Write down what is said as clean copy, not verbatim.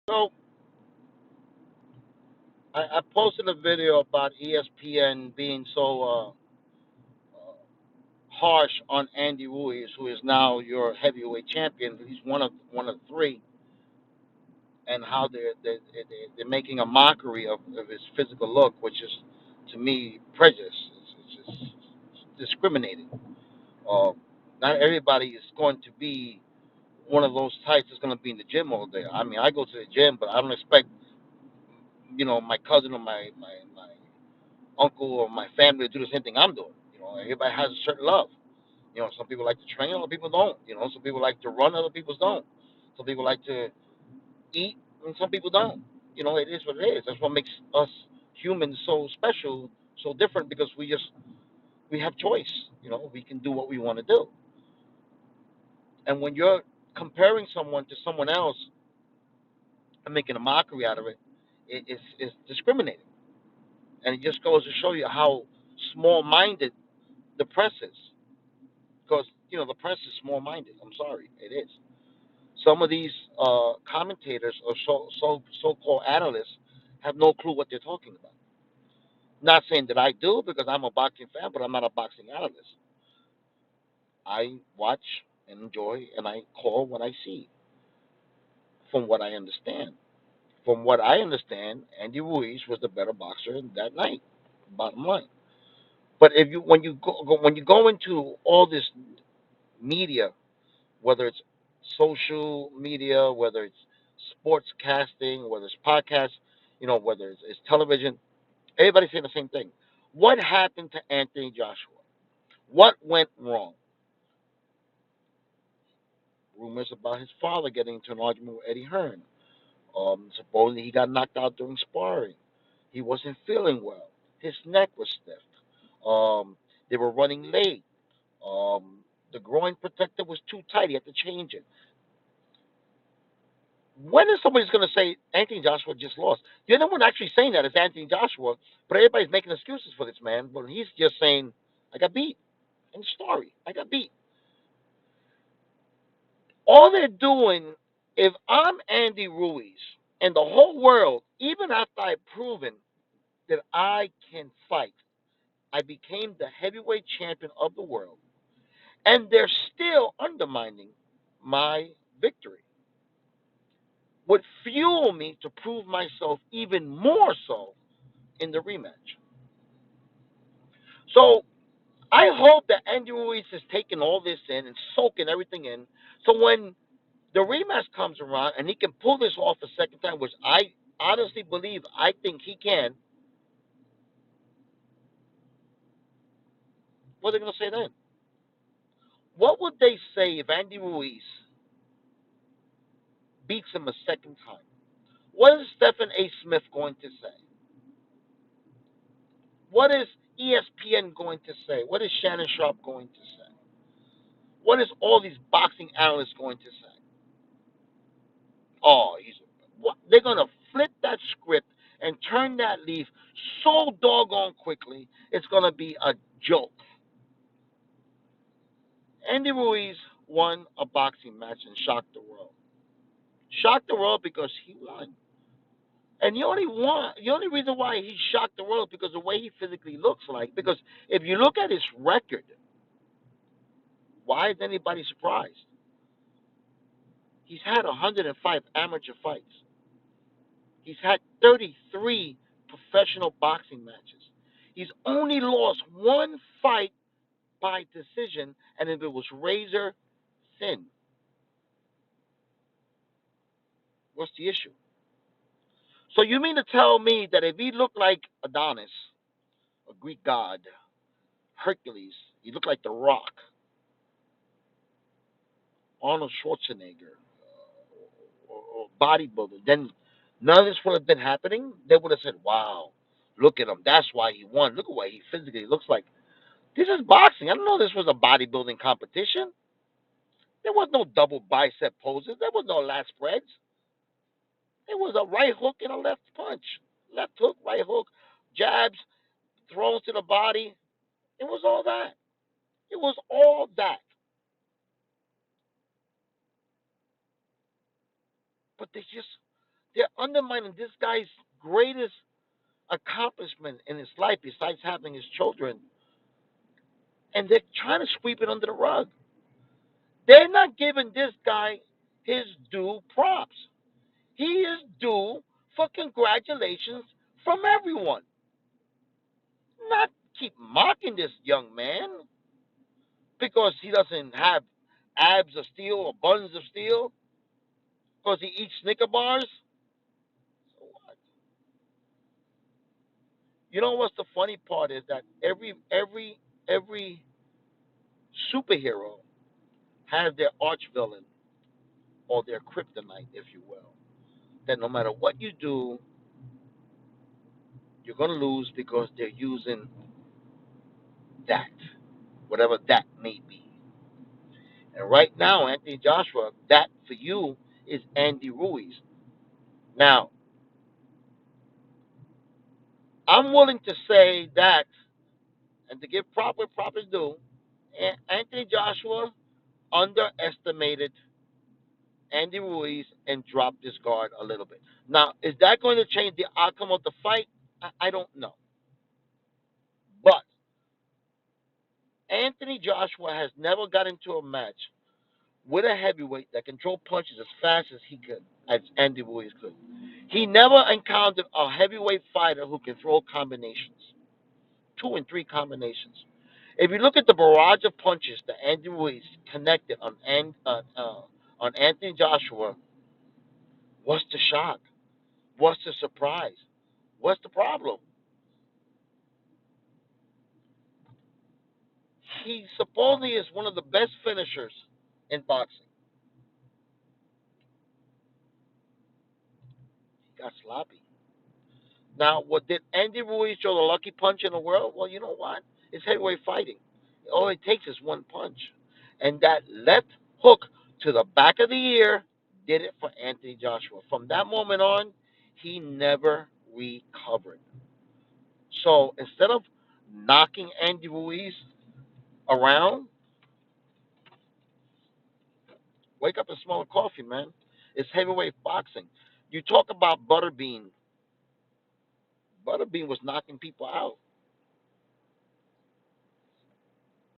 So I posted a video about ESPN being so harsh on Andy Ruiz, who is now your heavyweight champion. He's one of three, and how they're making a mockery of his physical look, which is to me prejudice. It's discriminating. Uh, Not everybody is going to be one of those types that's going to be in the gym all day. I mean, I go to the gym, but I don't expect my cousin or my uncle or my family to do the same thing I'm doing. Everybody has a certain love. Some people like to train, other people don't. Some people like to run, other people don't. Some people like to eat, and some people don't. It is what it is. That's what makes us humans so special, so different, because we have choice. We can do what we want to do. And when you're comparing someone to someone else and making a mockery out of it, it's discriminating, and it just goes to show you how small-minded the press is. Because the press is small-minded. I'm sorry, it is. Some of these commentators or so-called analysts have no clue what they're talking about. Not saying that I do, because I'm a boxing fan, but I'm not a boxing analyst. I watch and enjoy, and I call what I see from what I understand. From what I understand, Andy Ruiz was the better boxer that night. Bottom line. But if you when you go into all this media, whether it's social media, whether it's sports casting, whether it's podcasts, whether it's television, everybody's saying the same thing. What happened to Anthony Joshua? What went wrong? Rumors about his father getting into an argument with Eddie Hearn. Supposedly he got knocked out during sparring. He wasn't feeling well. His neck was stiff. They were running late. The groin protector was too tight. He had to change it. When is somebody's going to say Anthony Joshua just lost? The only one actually saying that is Anthony Joshua, but everybody's making excuses for this man. But he's just saying, I got beat. End story. I got beat. All they're doing, if I'm Andy Ruiz and the whole world, even after I've proven that I can fight, I became the heavyweight champion of the world, and they're still undermining my victory, would fuel me to prove myself even more so in the rematch. So I hope that Andy Ruiz is taking all this in and soaking everything in. So when the rematch comes around and he can pull this off a second time, which I honestly believe, I think he can, what are they going to say then? What would they say if Andy Ruiz beats him a second time? What is Stephen A Smith going to say? What is ESPN going to say? What is Shannon Sharp going to say? What is all these boxing analysts going to say? Oh, they're going to flip that script and turn that leaf so doggone quickly, it's going to be a joke. Andy Ruiz won a boxing match and shocked the world. Shocked the world because he won. And the only reason why he shocked the world is because of the way he physically looks like. Because if you look at his record, why is anybody surprised? He's had 105 amateur fights. He's had 33 professional boxing matches. He's only lost one fight by decision, and if it was razor thin. What's the issue? So you mean to tell me that if he looked like Adonis, a Greek god, Hercules, he looked like The Rock, Arnold Schwarzenegger, or bodybuilder, then none of this would have been happening? They would have said, wow, look at him. That's why he won. Look at what he physically looks like. This is boxing. I don't know this was a bodybuilding competition. There was no double bicep poses. There was no lat spreads. It was a right hook and a left punch. Left hook, right hook, jabs, throws to the body. It was all that. It was all that. But They're undermining this guy's greatest accomplishment in his life besides having his children, and they're trying to sweep it under the rug. They're not giving this guy his due props. He is due for congratulations from everyone. Not keep mocking this young man because he doesn't have abs of steel or buns of steel because he eats Snicker bars. You know what's the funny part is that every superhero has their arch villain or their kryptonite, if you will. That no matter what you do, you're gonna lose because they're using that, whatever that may be. And right now, Anthony Joshua, that for you is Andy Ruiz. Now, I'm willing to say that, and to give proper due, Anthony Joshua underestimated Andy Ruiz and dropped his guard a little bit. Now, is that going to change the outcome of the fight? I don't know. But Anthony Joshua has never got into a match with a heavyweight that can throw punches as fast as he could, as Andy Ruiz could. He never encountered a heavyweight fighter who can throw combinations, two and three combinations. If you look at the barrage of punches that Andy Ruiz connected on Anthony Joshua, what's the shock? What's the surprise? What's the problem? He supposedly is one of the best finishers in boxing. He got sloppy. Now, what did Andy Ruiz show the lucky punch in the world? Well, you know what? It's heavyweight fighting. All it takes is one punch. And that left hook to the back of the ear did it for Anthony Joshua. From that moment on, he never recovered. So instead of knocking Andy Ruiz around, wake up and smell the coffee, man. It's heavyweight boxing. You talk about Butterbean. Butterbean was knocking people out.